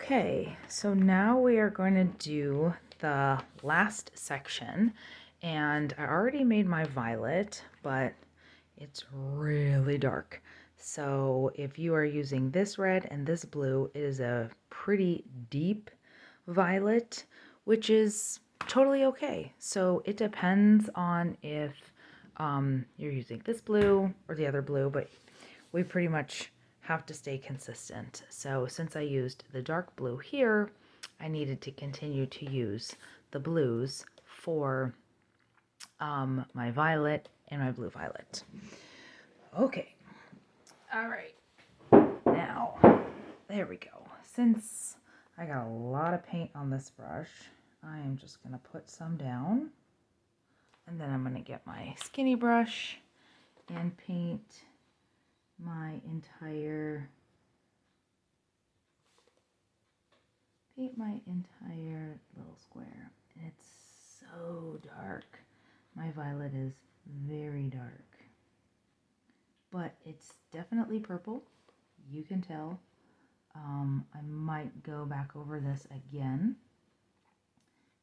Okay, so now we are going to do the last section, and I already made my violet, but it's really dark. So if you are using this red and this blue, it is a pretty deep violet, which is totally okay. So it depends on if you're using this blue or the other blue, but we pretty much have to stay consistent. So since I used the dark blue here, I needed to continue to use the blues for my violet and my blue violet. Okay, all right, now, there we go. Since I got a lot of paint on this brush, I am just gonna put some down, and then I'm gonna get my skinny brush and paint my entire little square. And it's so dark. My violet is very dark, but it's definitely purple. You can tell. I might go back over this again,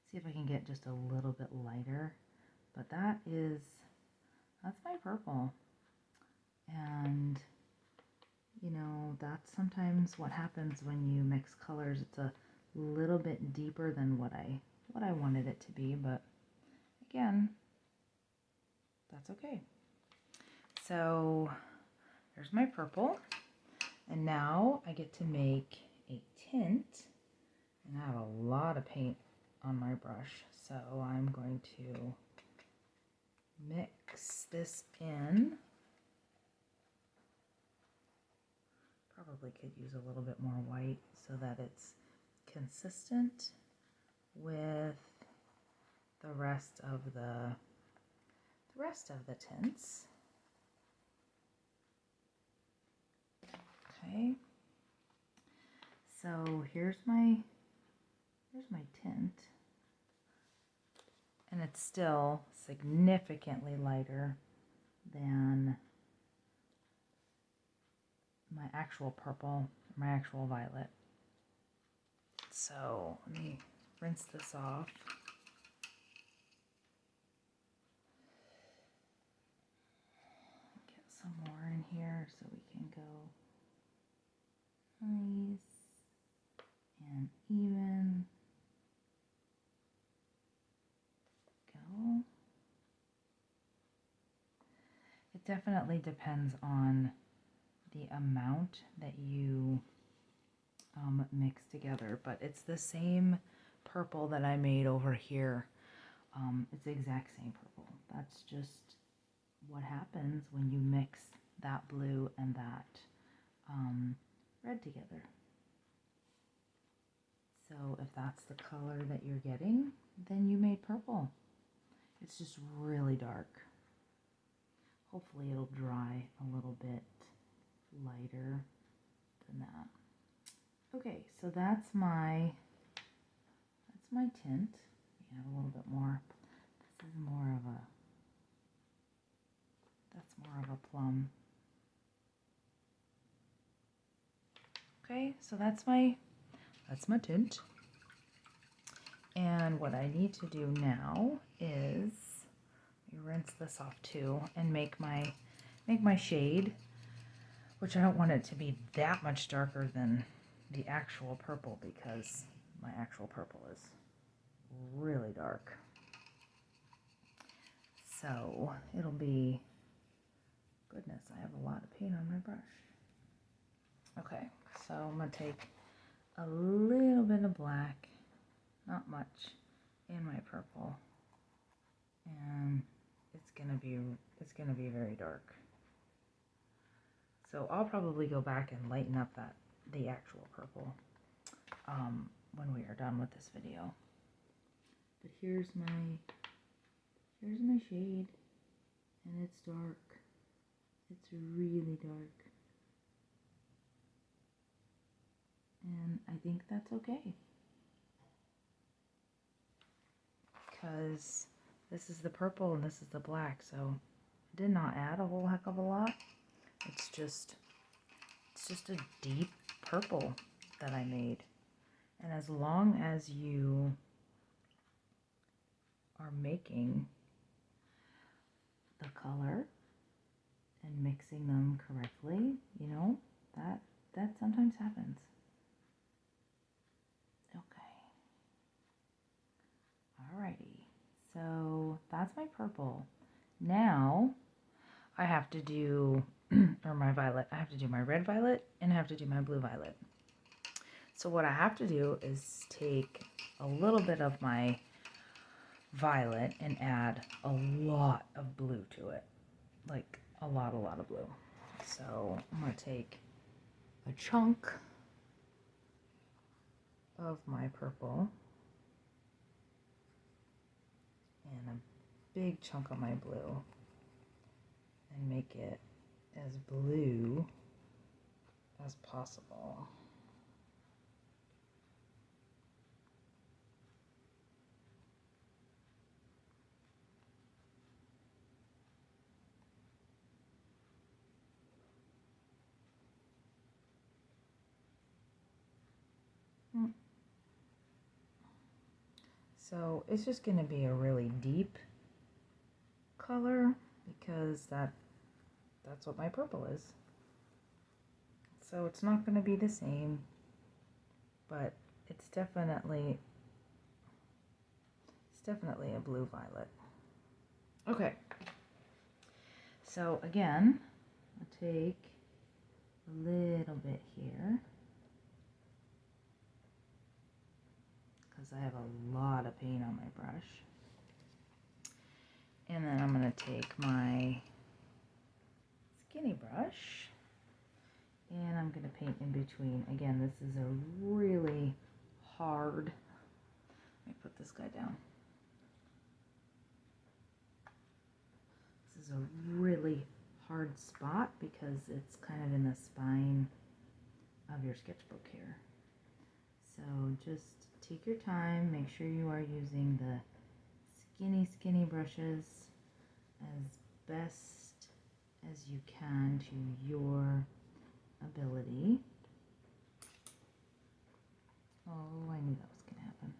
see if I can get just a little bit lighter, but that's my purple. And you know, that's sometimes what happens when you mix colors. It's a little bit deeper than what I wanted it to be, but again, that's okay. So there's my purple, and now I get to make a tint, and I have a lot of paint on my brush, so I'm going to mix this in. Probably could use a little bit more white so that it's consistent with the rest of the tints. Okay. So here's my tint, and it's still significantly lighter than my actual purple, my actual violet. So let me rinse this off. Get some more in here so we can go nice and even. Go. It definitely depends on the amount that you mix together, but it's the same purple that I made over here. It's the exact same purple. That's just what happens when you mix that blue and that red together. So if that's the color that you're getting, then you made purple. It's just really dark. Hopefully it'll dry a little bit lighter than that. Okay, so that's my tint. We have a little bit more. This is that's more of a plum. Okay, so that's my tint. And what I need to do now is rinse this off too and make my shade, which I don't want it to be that much darker than the actual purple, because my actual purple is really dark. So it'll be, goodness, I have a lot of paint on my brush. Okay, so I'm going to take a little bit of black, not much, in my purple, and it's going to be very dark. So I'll probably go back and lighten up the actual purple when we are done with this video. But here's my shade, and it's dark. It's really dark. And I think that's okay, because this is the purple and this is the black, so I did not add a whole heck of a lot. It's just a deep purple that I made. And as long as you are making the color and mixing them correctly, you know, that sometimes happens. Okay. Alrighty. So that's my purple. Now I have to do, or my violet, I have to do my red violet and I have to do my blue violet. So what I have to do is take a little bit of my violet and add a lot of blue to it. Like a lot of blue. So I'm going to take a chunk of my purple and a big chunk of my blue and make it as blue as possible. So it's just going to be a really deep color because that's what my purple is. So it's not going to be the same, but it's definitely a blue violet. Okay. So again, I'll take a little bit here because I have a lot of paint on my brush. And then I'm going to take my skinny brush and I'm going to paint in between. Again, this is a really hard, let me put this guy down. This is a really hard spot because it's kind of in the spine of your sketchbook here. So just take your time, make sure you are using the skinny brushes as best as you can to your ability. Oh, I knew that was going to happen.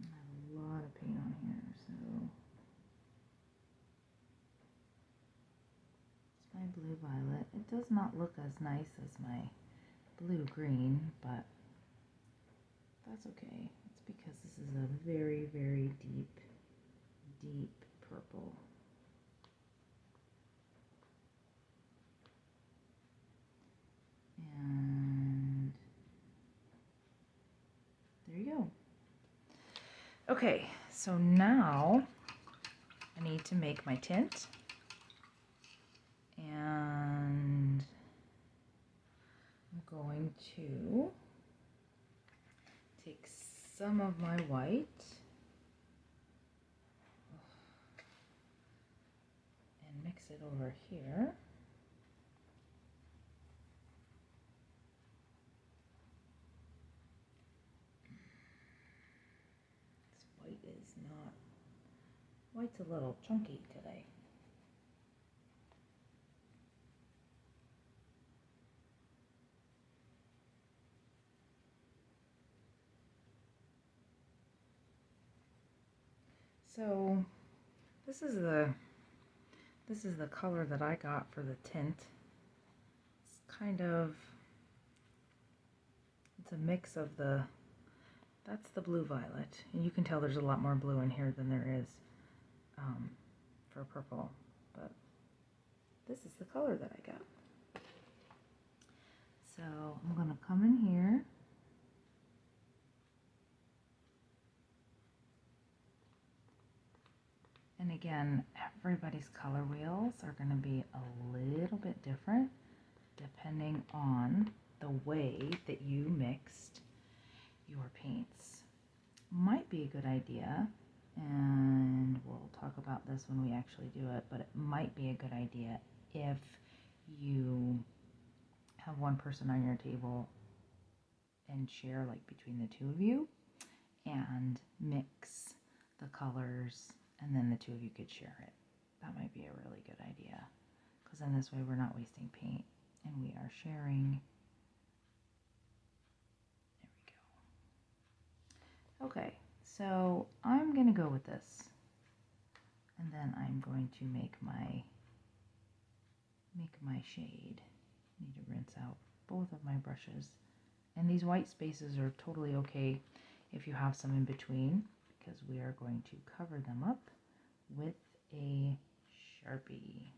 I have a lot of paint on here, so it's my blue violet. It does not look as nice as my blue green, but that's okay. It's because this is a very deep purple. And there you go. Okay, so now I need to make my tint. And I'm going to take some of my white and mix it over here. This white is not, white's a little chunky today. So this is the color that I got for the tint. It's kind of, it's a mix of that's the blue violet. And you can tell there's a lot more blue in here than there is for purple. But this is the color that I got. So I'm going to come in here. And again, everybody's color wheels are going to be a little bit different depending on the way that you mixed your paints. Might be a good idea, and we'll talk about this when we actually do it, but it might be a good idea if you have one person on your table and share like between the two of you and mix the colors, and then the two of you could share it. That might be a really good idea, because in this way we're not wasting paint and we are sharing Okay, so I'm gonna go with this, and then I'm going to make my shade. Need to rinse out both of my brushes, and these white spaces are totally okay if you have some in between, because we are going to cover them up with a Sharpie.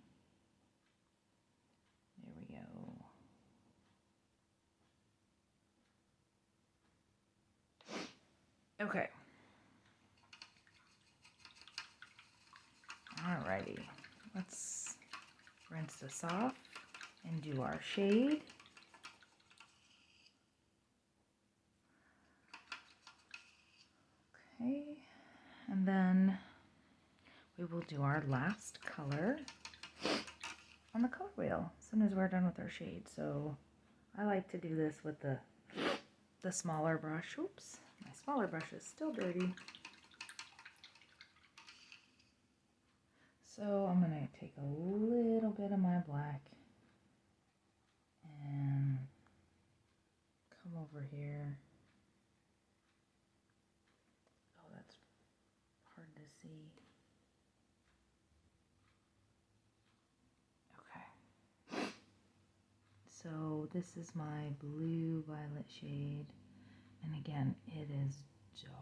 There we go. Okay. Alrighty, let's rinse this off and do our shade. Okay, and then we will do our last color on the color wheel as soon as we're done with our shade. So I like to do this with the smaller brush. Oops, my smaller brush is still dirty. So I'm going to take a little bit of my black and come over here. Oh, that's hard to see. Okay. So this is my blue violet shade. And again, it is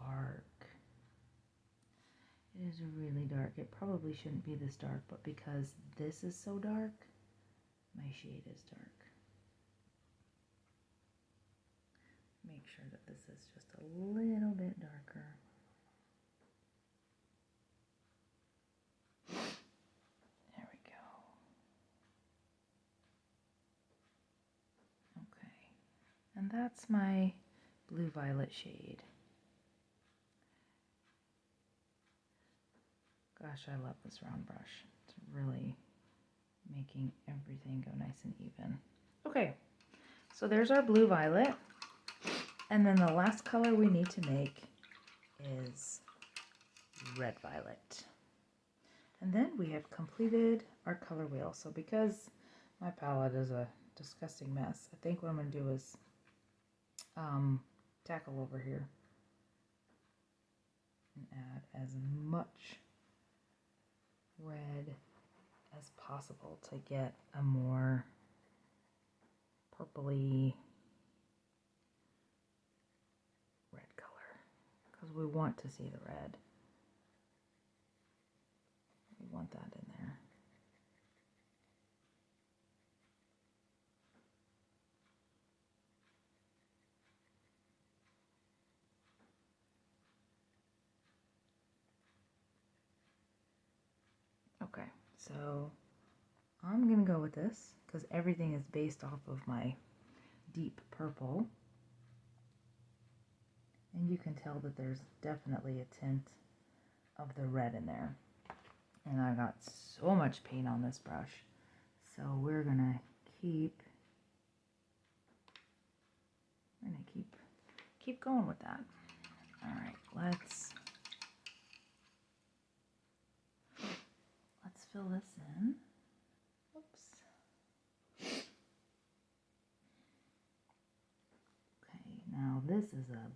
dark. It is really dark. It probably shouldn't be this dark, but because this is so dark, my shade is dark. Make sure that this is just a little bit darker. There we go. Okay. And that's my blue violet shade. Gosh, I love this round brush. It's really making everything go nice and even. Okay, so there's our blue violet. And then the last color we need to make is red violet. And then we have completed our color wheel. So because my palette is a disgusting mess, I think what I'm going to do is tackle over here and add as much red as possible to get a more purpley red color, because we want to see the red. We want that in there. Okay, so I'm gonna go with this because everything is based off of my deep purple. And you can tell that there's definitely a tint of the red in there. And I got so much paint on this brush. So we're gonna keep going with that. All right, let's fill this in. Oops. Okay, now this is a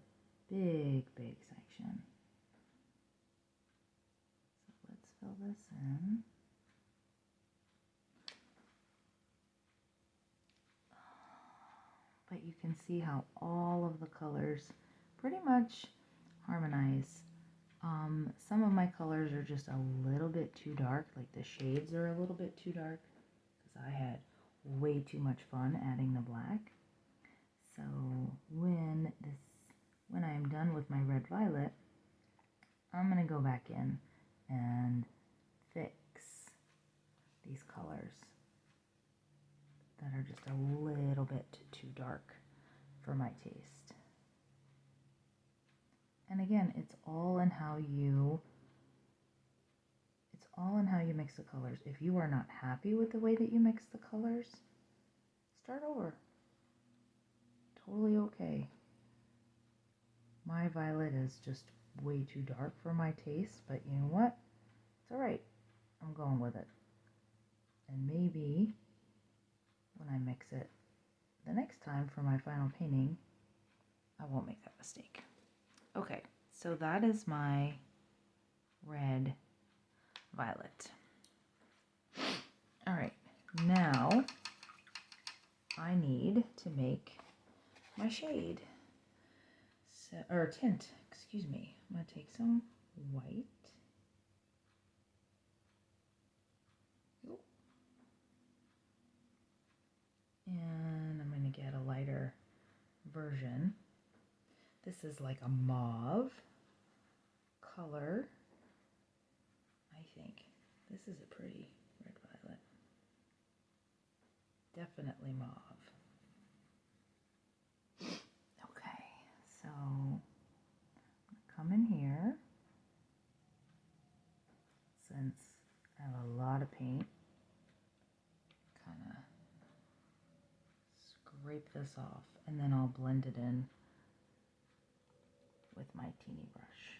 big section. So let's fill this in. But you can see how all of the colors pretty much harmonize. Some of my colors are just a little bit too dark, like the shades are a little bit too dark because I had way too much fun adding the black. So when I am done with my red violet, I'm going to go back in and fix these colors that are just a little bit too dark for my taste. And again, it's all in how you mix the colors. If you are not happy with the way that you mix the colors, start over. Totally okay. My violet is just way too dark for my taste, but you know what? It's alright. I'm going with it. And maybe when I mix it the next time for my final painting, I won't make that mistake. Okay, So that is my red violet. All right, now I need to make my shade, or tint, excuse me. I'm gonna take some white. And I'm gonna get a lighter version. This is like a mauve color, I think. This is a pretty red violet. Definitely mauve. Okay, so come in here. Since I have a lot of paint, kind of scrape this off, and then I'll blend it in with my teeny brush.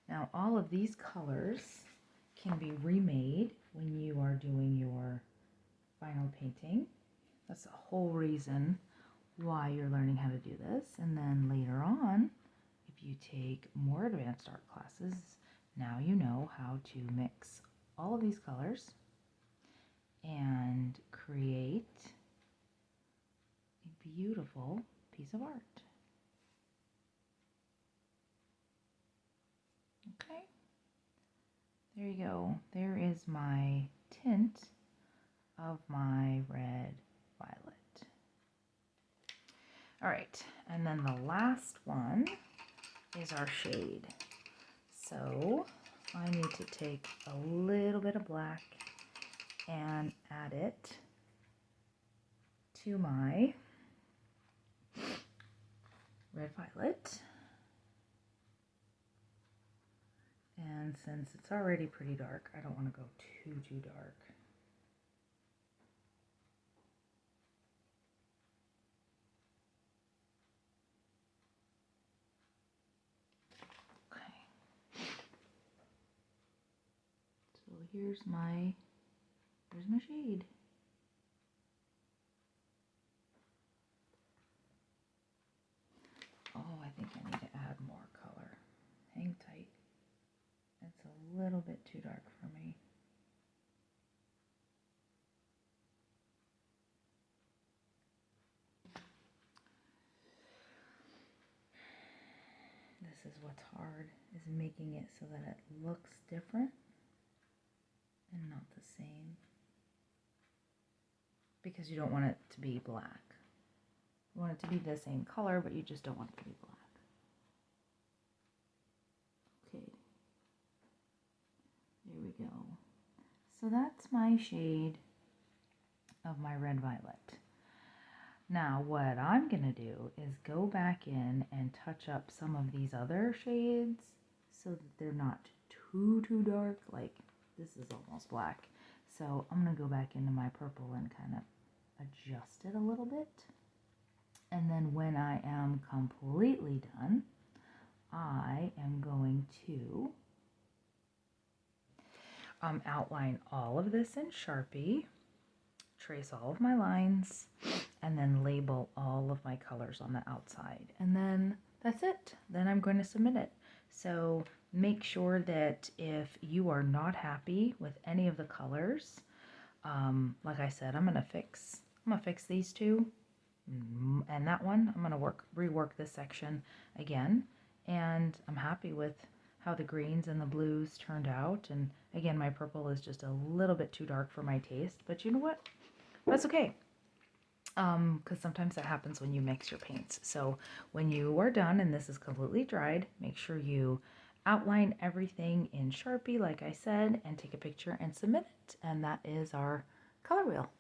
Now all of these colors can be remade when you are doing your final painting. That's the whole reason why you're learning how to do this. And then later on, if you take more advanced art classes, now you know how to mix all of these colors and create a beautiful piece of art. Okay, there you go. There is my tint of my red violet. All right, and then the last one is our shade. So I need to take a little bit of black and add it to my red violet. And since it's already pretty dark, I don't want to go too dark. Okay. So here's my shade. Oh, I think I need to add more color. Hang tight. It's a little bit too dark for me. This is what's hard, is making it so that it looks different and not the same. Because you don't want it to be black. You want it to be the same color, but you just don't want it to be black. Okay. There we go. So that's my shade of my red violet. Now what I'm going to do is go back in and touch up some of these other shades so that they're not too dark. Like this is almost black. So I'm going to go back into my purple and kind of adjust it a little bit. And then when I am completely done, I am going to outline all of this in Sharpie, trace all of my lines, and then label all of my colors on the outside. And then that's it. Then I'm going to submit it. So make sure that if you are not happy with any of the colors, like I said, I'm gonna fix these two, and that one. I'm gonna rework this section again, and I'm happy with how the greens and the blues turned out. And again, my purple is just a little bit too dark for my taste, but you know what? That's okay. Because sometimes that happens when you mix your paints. So when you are done and this is completely dried, make sure you outline everything in Sharpie, like I said, and take a picture and submit it. And that is our color wheel.